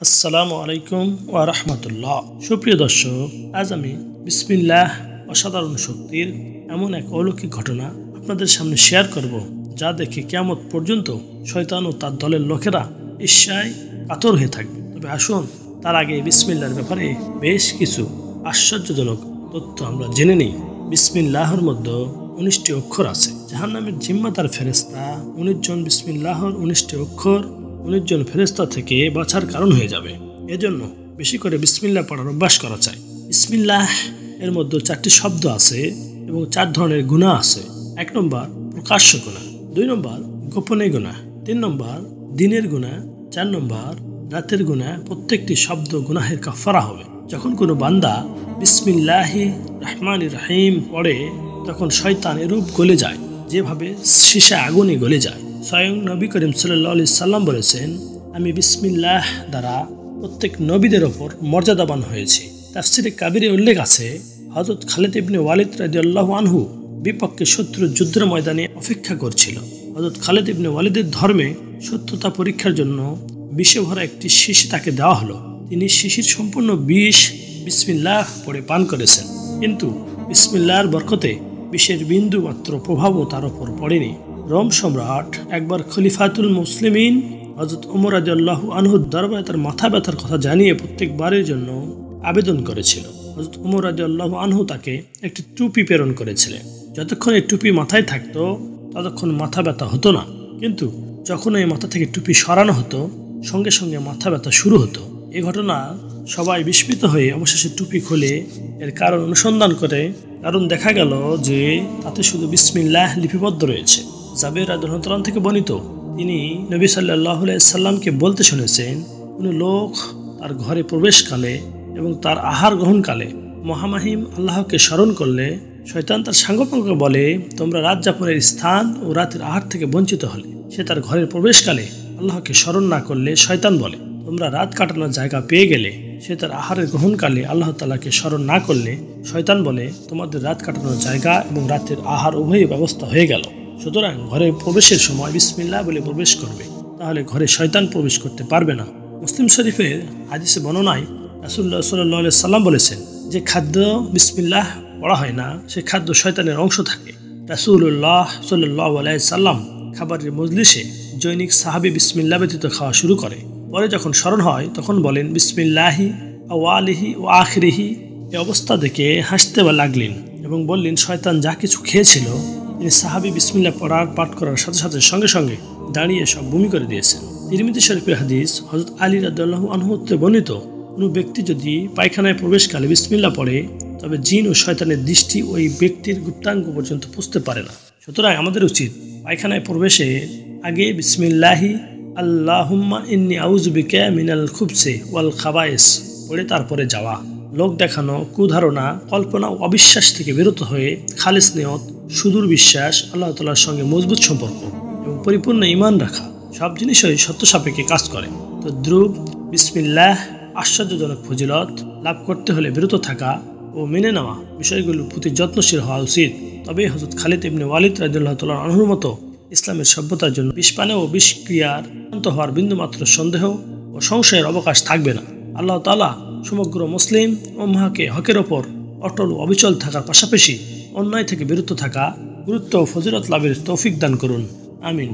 আসসালামু আলাইকুম ওয়া রাহমাতুল্লাহ। সুপ্রিয় দর্শক, আজ আমি বিসমিল্লাহ অসাধারণ শক্তির এমন এক অলৌকিক ঘটনা আপনাদের সামনে শেয়ার করব, যা দেখে কিয়ামত পর্যন্ত শয়তান ও তার দলের লোকেরা ঈর্ষায় কাতর হয়ে থাকবে। তবে আসুন, তার আগে বিসমিল্লাহর ব্যাপারে বেশ কিছু আশ্চর্যজনক তথ্য আমরা জেনে নিই। বিসমিল্লাহর মধ্যে 19টি অক্ষর আছে। জাহান্নামের জিম্মাদার ফেরেশতা 19 জন বিসমিল্লাহর 19টি অক্ষর 19 জন ফেরেশতা থেকে বাঁচার কারণ হয়ে যাবে। এজন্য বেশি করে বিসমিল্লাহ পড়ার অভ্যাস করা চাই। বিসমিল্লাহ এর মধ্যে 4টি শব্দ আছে এবং 4 ধরনের গুনাহ আছে। 1 নম্বর প্রকাশ্য গুনাহ, 2 নম্বর গোপনে গুনাহ, 3 নম্বর দিনের গুনাহ, 4 নম্বর রাতের গুনাহ। প্রত্যেকটি শব্দ গুনাহের কাফারা হবে। যখন কোনো বান্দা বিসমিল্লাহির রহমানির রহিম পড়ে, তখন শয়তান এরূপ গলে যায় যেভাবে সীসা আগুনে গলে যায়। স্বয়ং নবী করিম সাল্লাল্লাহু আলাইহি সাল্লাম বলেছেন, আমি বিসমিল্লাহ দ্বারা প্রত্যেক নবীদের ওপর মর্যাদাবান হয়েছি। তাফসিরে কাবিরে উল্লেখ আছে, হযরত খালিদ ইবনে ওয়ালিদ রাদিয়াল্লাহু আনহু বিপক্ষে শত্রুর যুদ্ধের ময়দানে অপেক্ষা করছিল। হযরত খালিদ ইবনে ওয়ালিদের ধর্মে সত্যতা পরীক্ষার জন্য বিষে ভরা একটি শিশি তাকে দেওয়া হলো। তিনি শিশির সম্পূর্ণ বিষ বিসমিল্লাহ পড়ে পান করেছেন, কিন্তু বিসমিল্লাহর বরকতে বিষের বিন্দু মাত্র প্রভাবও তার উপর পড়েনি। রোম সম্রাট একবার খলিফাতুল মুসলিমিন হযরত ওমর রাদিয়াল্লাহু আনহুর দরবারে তার মাথা ব্যথার কথা জানিয়ে প্রত্যেকবারের জন্য আবেদন করেছিল। হযরত ওমর রাদিয়াল্লাহু আনহু তাকে একটি টুপি প্রেরণ করেছিলেন। যতক্ষণ এই টুপি মাথায় থাকতো ততক্ষণ মাথা ব্যথা হতো না, কিন্তু যখন এই মাথা থেকে টুপি সরানো হতো সঙ্গে সঙ্গে মাথা ব্যথা শুরু হতো। এই ঘটনা সবাই বিস্মিত হয়ে অবশেষে টুপি খুলে এর কারণ অনুসন্ধান করে। কারণ দেখা গেল যে তাতে শুধু বিসমিল্লাহ লিপিবদ্ধ রয়েছে। জাবের রাদিয়াল্লাহু আনহু থেকে বর্ণিত, তিনি নবী সাল্লাল্লাহু আলাইহি সাল্লামকে বলতে শুনেছেন, কোনো লোক তার ঘরে প্রবেশকালে এবং তার আহার গ্রহণকালে মহামহিম আল্লাহকে স্মরণ করলে শয়তান তার সাঙ্গপাঙ্গকে বলে, তোমরা রাত যাপনের স্থান ও রাতের আহার থেকে বঞ্চিত হলে। সে তার ঘরের প্রবেশকালে আল্লাহকে স্মরণ না করলে শয়তান বলে, তোমরা রাত কাটানোর জায়গা পেয়ে গেলে। সে তার আহারের গ্রহণকালে আল্লাহ তাআলাকে স্মরণ না করলে শয়তান বলে, তোমাদের রাত কাটানোর জায়গা এবং রাতের আহার উভয়ই ব্যবস্থা হয়ে গেল। সুতরাং ঘরে প্রবেশের সময় বিসমিল্লাহ বলে প্রবেশ করবে, তাহলে ঘরে শয়তান প্রবেশ করতে পারবে না। মুসলিম শরীফের হাদিসে বর্ণনায় রাসূলুল্লাহ সাল্লাল্লাহু আলাইহি সাল্লাম বলেছেন, যে খাদ্য বিসমিল্লাহ পড়া হয় না সে খাদ্য শয়তানের অংশ থাকে। রাসূলুল্লাহ সাল্লাল্লাহু আলাইহি সাল্লাম খাবারের মজলিসে জৈনিক সাহাবী বিসমিল্লাহ ব্যতীত খাওয়া শুরু করে। পরে যখন স্মরণ হয় তখন বলেন, বিসমিল্লাহি আওয়ালিহি ও আখিরিহি। এই অবস্থা দেখে হাসতে লাগলেন এবং বললেন, শয়তান যা কিছু খেয়েছিল তিনি সাহাবী বিসমিল্লাহ পড়ার পাঠ করার সাথে সাথে সঙ্গে সঙ্গে দাঁড়িয়ে সব বমি করে দিয়েছেন। তিরমিজি শরীফের হাদিস হযরত আলী রাদিয়াল্লাহু আনহু হতে বর্ণিত, কোনো ব্যক্তি যদি পায়খানায় প্রবেশকালে বিসমিল্লাহ পড়ে তবে জিন ও শয়তানের দৃষ্টি ওই ব্যক্তির গুপ্তাঙ্গ পর্যন্ত পৌঁছতে পারে না। সুতরাং আমাদের উচিত পায়খানায় প্রবেশে আগে বিসমিল্লাহি আল্লাহুম্মা ইন্নী আউযু বিকা মিনাল খুবসি ওয়াল খাবায়েস পড়ে তারপরে যাওয়া। লোক দেখানো, কুধারণা, কল্পনা ও অবিশ্বাস থেকে বিরত হয়ে খালিস নিয়ত, সুদূর বিশ্বাস, আল্লাহ তাআলার সঙ্গে মজবুত সম্পর্ক এবং পরিপূর্ণ ঈমান রাখা সব জিনিসই সত্য সাপেক্ষে কাজ করে। তো দ্রুব বিসমিল্লাহ আশ্চর্যজনক ফজিলত লাভ করতে হলে বিরত থাকা ও মেনে নেওয়া বিষয়গুলোর প্রতি যত্নশীল হওয়া উচিত। তবে হযরত খালিদ ইবনে ওয়ালিদ রাদিয়াল্লাহু তাআলা আনহুর মতো ইসলামের সভ্যতার জন্য বিষপানে ও বিষক্রিয়ার অন্ত হওয়ার বিন্দুমাত্র সন্দেহ ও সংশয়ের অবকাশ থাকবে না। আল্লাহ তাআলা সমগ্র মুসলিম উম্মাহকে হকের ওপর অটল ও অবিচল থাকার পাশাপাশি অন্যায় থেকে বিরত থাকা, গুরুত্ব ও ফজিলত লাভের তৌফিক দান করুন। আমিন।